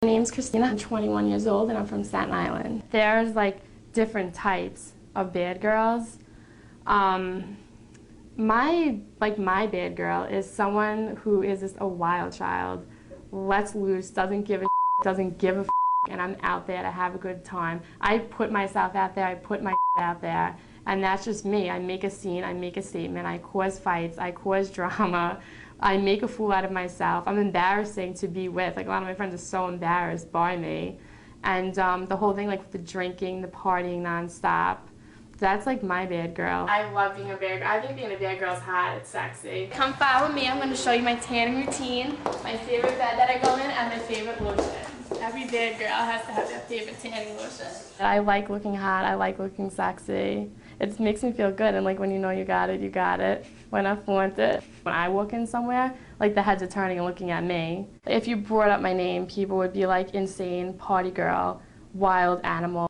My name's Christina. I'm 21 years old and I'm from Staten Island. There's like different types of bad girls. My bad girl is someone who is just a wild child, lets loose, doesn't give a and I'm out there to have a good time. I put myself out there, I put my out there, and that's just me. I make a scene, I make a statement, I cause fights, I cause drama, I make a fool out of myself. I'm embarrassing to be with. Like, a lot of my friends are so embarrassed by me. And the whole thing, like the drinking, the partying nonstop, that's like my bad girl. I love being a bad girl. I think being a bad girl is hot, it's sexy. Come follow me, I'm gonna show you my tanning routine, my favorite bed that I go in, and my favorite lotion. Every bad girl has to have their favorite tanning lotion. I like looking hot, I like looking sexy. It makes me feel good, and like when you know you got it, you got it. When I flaunt it. When I walk in somewhere, like the heads are turning and looking at me. If you brought up my name, people would be like insane, party girl, wild animal.